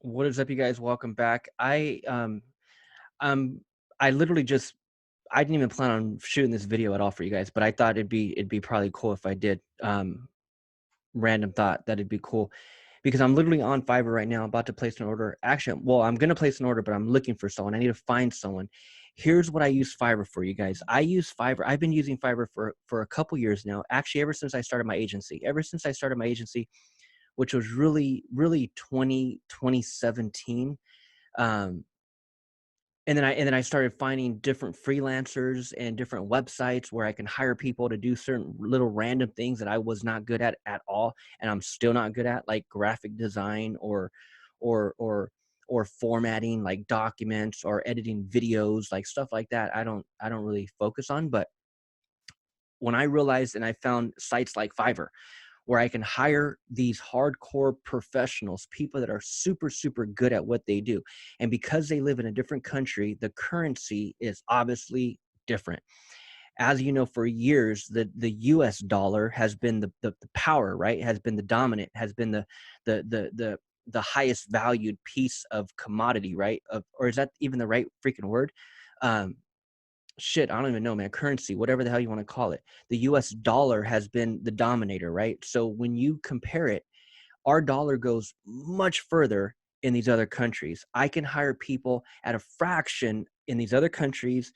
What is up, you guys? Welcome back. Um I literally just I didn't even plan on shooting this video at all for you guys, but I thought it'd be probably cool if I did. Random thought that it'd be cool because I'm literally on Fiverr right now, about to place an order. Actually, well, I'm gonna place an order, but I'm looking for someone. I need to find someone. Here's what I use Fiverr for, you guys. I use Fiverr. I've been using Fiverr for a couple years now. Actually, ever since I started my agency. Ever since I started my agency, which was really 2017. Um, and then I started finding different freelancers and different websites where I can hire people to do certain little random things that I was not good at all, and I'm still not good at, like graphic design or or or formatting like documents or editing videos, like stuff like that. I don't really focus on, but when I realized and I found sites like Fiverr where I can hire these hardcore professionals, people that are super, super good at what they do. And because they live in a different country, the currency is obviously different. As you know, for years, the US dollar has been the power, right? Has been the dominant, has been the the the the highest valued piece of commodity, right? Or is that even the right freaking word? Um, Shit, I don't even know, man. Currency, whatever the hell you want to call it. The US dollar has been the dominator, right? So when you compare it, our dollar goes much further in these other countries. I can hire people at a fraction in these other countries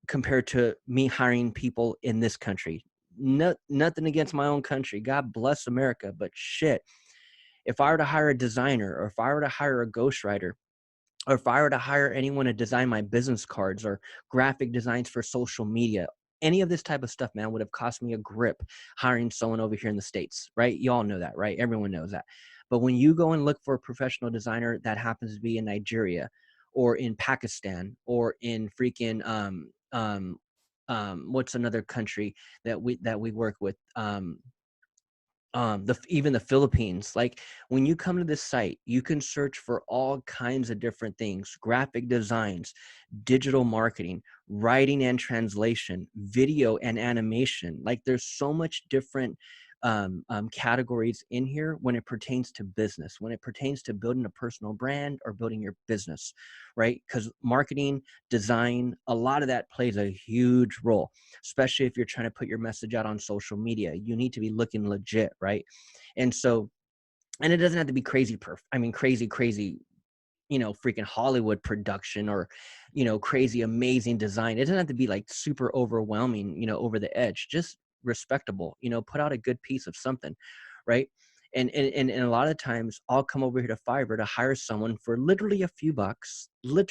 compared to me hiring people in this country. Nothing against my own country. God bless America, but shit, if I were to hire a designer or if I were to hire a ghostwriter, or if I were to hire anyone to design my business cards or graphic designs for social media, any of this type of stuff, man, would have cost me a grip hiring someone over here in the States, right? You all know that, right? Everyone knows that. But when you go and look for a professional designer that happens to be in Nigeria or in Pakistan or in freaking what's another country that we work with? Even the Philippines. Like, when you come to this site, you can search for all kinds of different things: graphic designs, digital marketing, writing and translation, video and animation. Like, there's so much different categories in here when it pertains to business, when it pertains to building a personal brand or building your business, right? Because marketing, design, a lot of that plays a huge role, especially if you're trying to put your message out on social media. You need to be looking legit, right? And so, and it doesn't have to be crazy crazy, freaking Hollywood production, or crazy amazing design. It doesn't have to be like super overwhelming, over the edge. Just respectable, put out a good piece of something, right? And a lot of times I'll come over here to Fiverr to hire someone for literally a few bucks, to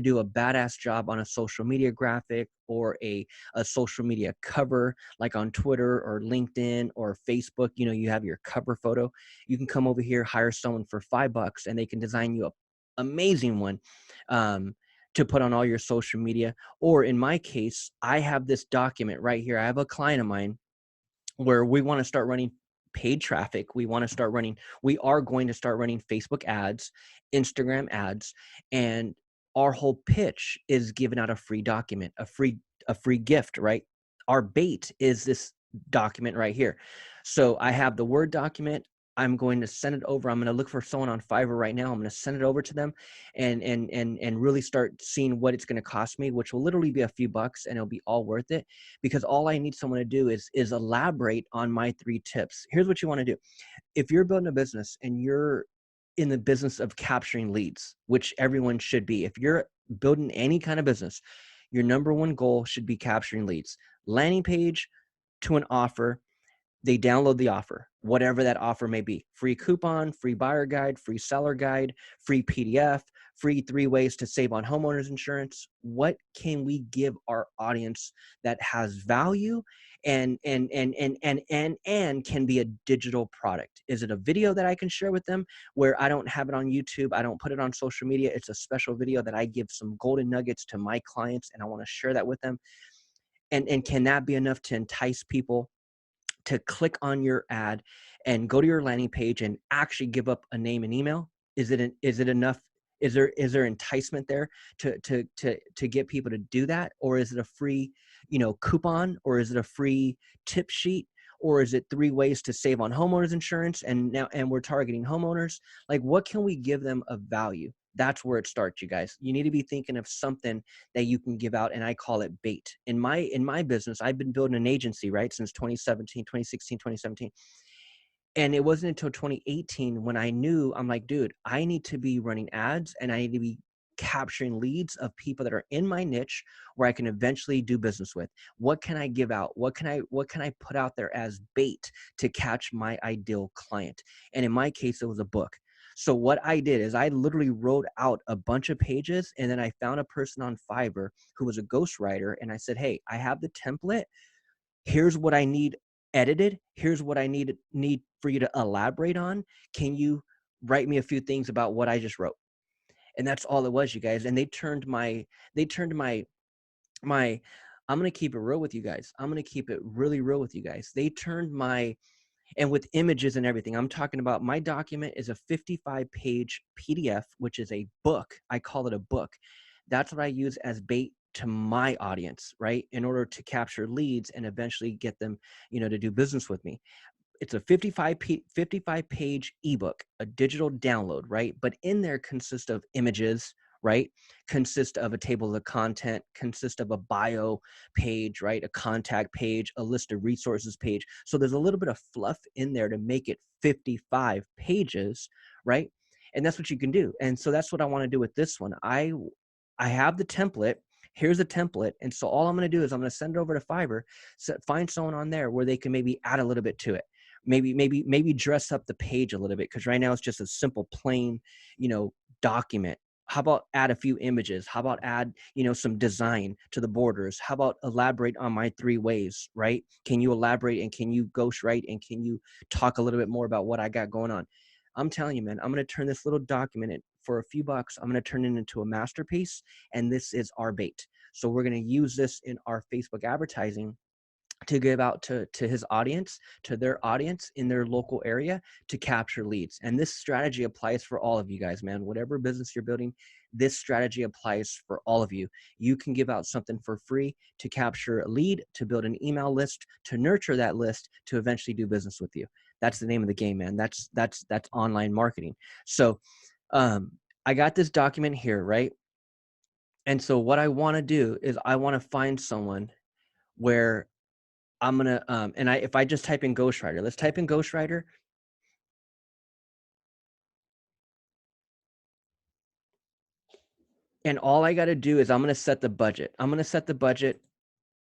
do a badass job on a social media graphic or a social media cover, like on Twitter or LinkedIn or Facebook. You have your cover photo. You can come over here, hire someone for $5, and they can design you a amazing one, to put on all your social media. Or in my case, I have this document right here. I have a client of mine where we want to start running paid traffic. We are going to start running Facebook ads, Instagram ads, and our whole pitch is giving out a free document, a free gift, right? Our bait is this document right here. So I have the Word document. I'm going to send it over. I'm going to look for someone on Fiverr right now. I'm going to send it over to them and really start seeing what it's going to cost me, which will literally be a few bucks, and it'll be all worth it, because all I need someone to do is elaborate on my 3 tips. Here's what you want to do. If you're building a business and you're in the business of capturing leads, which everyone should be, if you're building any kind of business, your number one goal should be capturing leads. Landing page to an offer, they download the offer, whatever that offer may be: free coupon, free buyer guide, free seller guide, free PDF, free 3 ways to save on homeowners insurance. What can we give our audience that has value and can be a digital product? Is it a video that I can share with them where I don't have it on YouTube? I don't put it on social media. It's a special video that I give some golden nuggets to my clients, and I want to share that with them. And can that be enough to entice people to click on your ad and go to your landing page and actually give up a name and email? Is it enough? Is there enticement there to get people to do that? Or is it a free, coupon? Or is it a free tip sheet? Or is it 3 ways to save on homeowners insurance? And we're targeting homeowners. Like, what can we give them of value? That's where it starts, you guys. You need to be thinking of something that you can give out. And I call it bait. In my business, I've been building an agency, right, since 2017, 2016, 2017. And it wasn't until 2018 when I knew, I'm like, dude, I need to be running ads and I need to be capturing leads of people that are in my niche where I can eventually do business with. What can I give out? What can I put out there as bait to catch my ideal client? And in my case, it was a book. So what I did is I literally wrote out a bunch of pages, and then I found a person on Fiverr who was a ghostwriter, and I said, hey, I have the template. Here's what I need edited. Here's what I need for you to elaborate on. Can you write me a few things about what I just wrote? And that's all it was, you guys. And they turned my I'm going to keep it real with you guys. I'm going to keep it really real with you guys. They turned my, and with images and everything, I'm talking about, my document is a 55-page PDF, which is a book. I call it a book. That's what I use as bait to my audience, right? In order to capture leads and eventually get them, to do business with me. It's a 55-page ebook, a digital download, right? But in there consists of images, right? Consist of a table of content, consist of a bio page, right? A contact page, a list of resources page. So there's a little bit of fluff in there to make it 55 pages, right? And that's what you can do. And so that's what I want to do with this one. I have the template. Here's a template. And so all I'm going to do is I'm going to send it over to Fiverr, find someone on there where they can maybe add a little bit to it. Maybe dress up the page a little bit, because right now it's just a simple plain, document. How about add a few images? How about add, some design to the borders? How about elaborate on my 3 ways, right? Can you elaborate, and can you ghostwrite, and can you talk a little bit more about what I got going on? I'm telling you, man, I'm going to turn this little document in for a few bucks. I'm going to turn it into a masterpiece, and this is our bait. So we're going to use this in our Facebook advertising to give out to his audience, to their audience in their local area, to capture leads. And this strategy applies for all of you guys, man. Whatever business you're building, this strategy applies for all of you. You can give out something for free to capture a lead, to build an email list, to nurture that list, to eventually do business with you. That's the name of the game, man. That's online marketing. So I got this document here, right? And so what I want to do is I want to find someone where I'm gonna if I just type in ghostwriter, let's type in ghostwriter. And all I got to do is I'm gonna set the budget.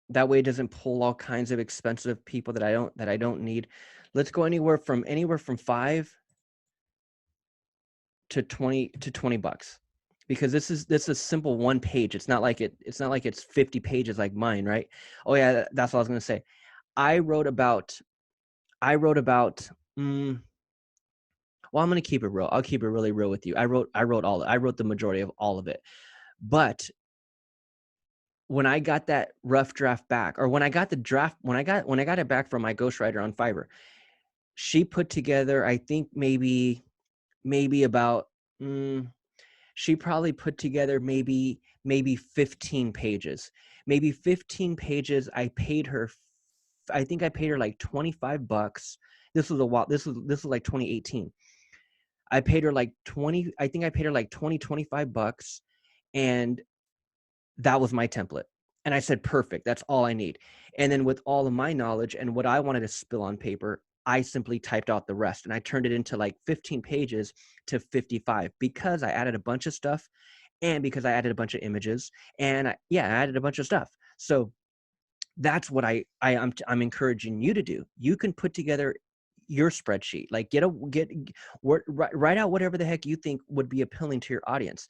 That way it doesn't pull all kinds of expensive people that I don't need. Let's go anywhere from 5 to 20 bucks, because this is a simple one page. It's not like it's 50 pages like mine, right? Oh yeah, that's what I was gonna say. I wrote about well, I'm going to keep it real. I'll keep it really real with you. I wrote the majority of all of it. But when I got that rough draft back, or when I got it back from my ghostwriter on Fiverr, she put together, I think maybe about, she probably put together maybe 15 pages. Maybe 15 pages. I think I paid her like 25 bucks. This was a while. This was like 2018. I paid her like 20, I think I paid her like 25 bucks, and that was my template. And I said, perfect, that's all I need. And then with all of my knowledge and what I wanted to spill on paper, I simply typed out the rest, and I turned it into like 15 pages to 55, because I added a bunch of stuff, and because I added a bunch of images, and I added a bunch of stuff. So that's what I'm encouraging you to do. You can put together your spreadsheet, like write out whatever the heck you think would be appealing to your audience.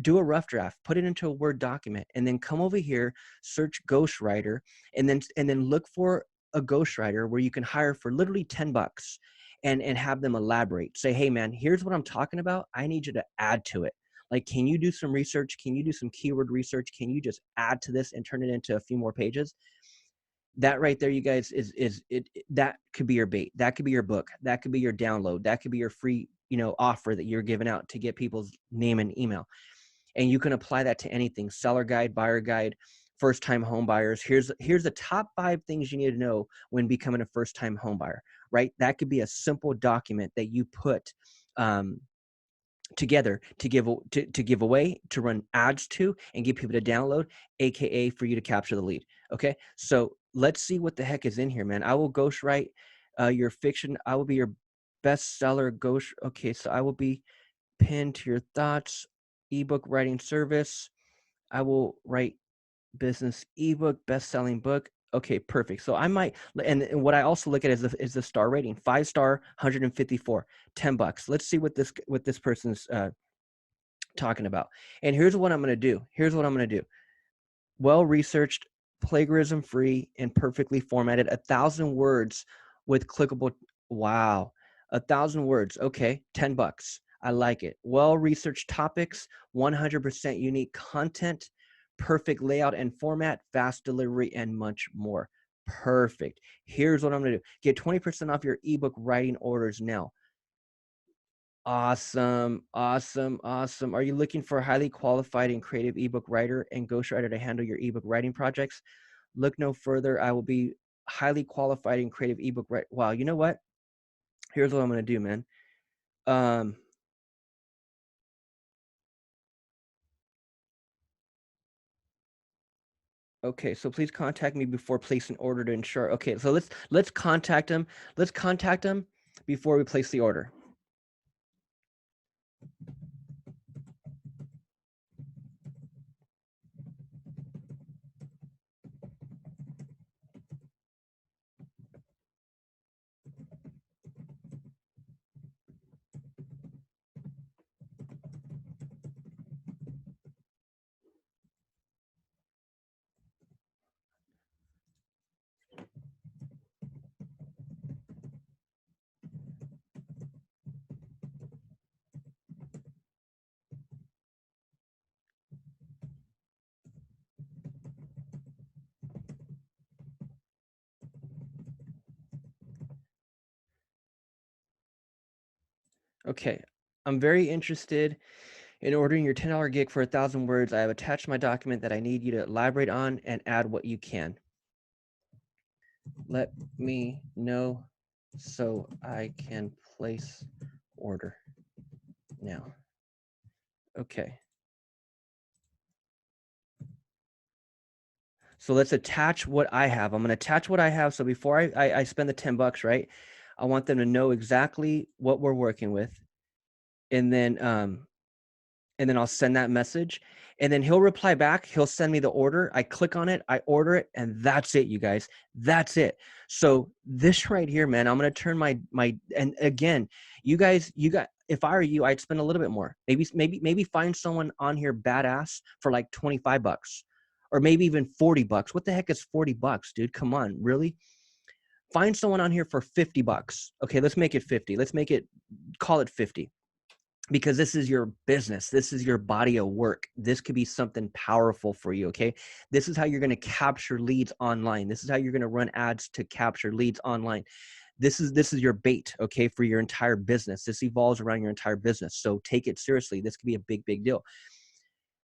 Do a rough draft, put it into a Word document, and then come over here, search ghostwriter, and then look for a ghostwriter where you can hire for literally 10 bucks and have them elaborate. Say, hey man, here's what I'm talking about. I need you to add to it. Like, can you do some research? Can you do some keyword research? Can you just add to this and turn it into a few more pages? That right there, you guys, that could be your bait. That could be your book. That could be your download. That could be your free, offer that you're giving out to get people's name and email. And you can apply that to anything: seller guide, buyer guide, first-time home buyers. Here's the top 5 things you need to know when becoming a first-time home buyer, right? That could be a simple document that you put together to give away, to run ads to, and get people to download, aka for you to capture the lead. Okay, so let's see what the heck is in here, man. I will ghostwrite your fiction. I will be your bestseller ghost. Okay, so I will be pinned to your thoughts. Ebook writing service. I will write business ebook, best-selling book. Okay, perfect. So I might, and what I also look at is the star rating. 5-star, 154, $10. Let's see what this person's talking about. And here's what I'm going to do. Well-researched, plagiarism-free, and perfectly formatted. 1,000 words with clickable. Wow, 1,000 words. Okay, $10. I like it. Well-researched topics, 100% unique content, perfect layout and format, fast delivery, and much more. Perfect. Here's what I'm going to do. Get 20% off your ebook writing orders now. Awesome. Are you looking for a highly qualified and creative ebook writer and ghostwriter to handle your ebook writing projects? Look no further. I will be highly qualified and creative ebook writer. Wow, you know what? Here's what I'm going to do, man. Okay, so please contact me before placing order to ensure. Okay, so let's contact them. Let's contact them before we place the order. Okay, I'm very interested in ordering your $10 gig for 1,000 words. I have attached my document that I need you to elaborate on and add what you can. Let me know so I can place order now. Okay. So let's attach what I have. I'm going to attach what I have. So before I spend the $10, right? I want them to know exactly what we're working with. And then I'll send that message, and then he'll reply back. He'll send me the order. I click on it, I order it, and that's it, you guys. That's it. So this right here, man, I'm gonna turn my and again, you guys, if I were you, I'd spend a little bit more. Maybe find someone on here badass for like $25, or maybe even $40. What the heck is $40, dude? Come on, really? Find someone on here for $50. Okay, let's make it 50. Let's make it, call it 50. Because this is your business. This is your body of work. This could be something powerful for you, okay? This is how you're going to capture leads online. This is how you're going to run ads to capture leads online. This is your bait, okay, for your entire business. This evolves around your entire business. So take it seriously. This could be a big deal.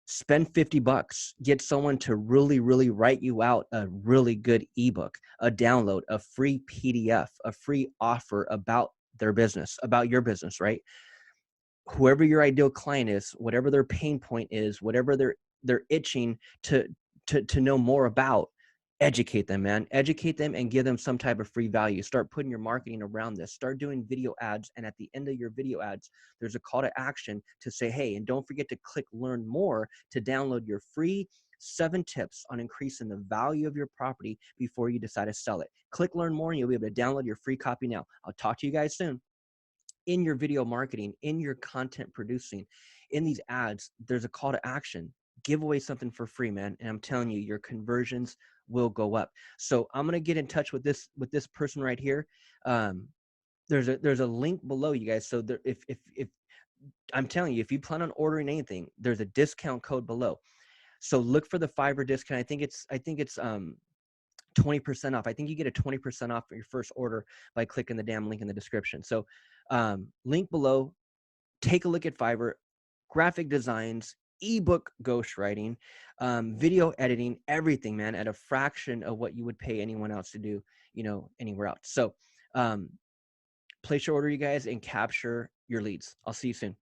Spend $50. Get someone to really write you out a really good ebook, a download, a free PDF, a free offer about their business, about your business, right? Whoever your ideal client is, whatever their pain point is, whatever they're itching to know more about, educate them, man. Educate them and give them some type of free value. Start putting your marketing around this. Start doing video ads, and at the end of your video ads, there's a call to action to say, hey, and don't forget to click learn more to download your free 7 tips on increasing the value of your property before you decide to sell it. Click learn more and you'll be able to download your free copy now. I'll talk to you guys soon. In your video marketing, in your content producing, in these ads, there's a call to action. Give away something for free, man. And I'm telling you, your conversions will go up. So I'm gonna get in touch with this person right here. There's a link below, you guys. So there, if I'm telling you, if you plan on ordering anything, there's a discount code below. So look for the Fiverr discount. I think it's 20% off. I think you get a 20% off for your first order by clicking the damn link in the description. So link below, take a look at Fiverr, graphic designs, ebook ghostwriting, video editing, everything, man, at a fraction of what you would pay anyone else to do, anywhere else. So place your order, you guys, and capture your leads. I'll see you soon.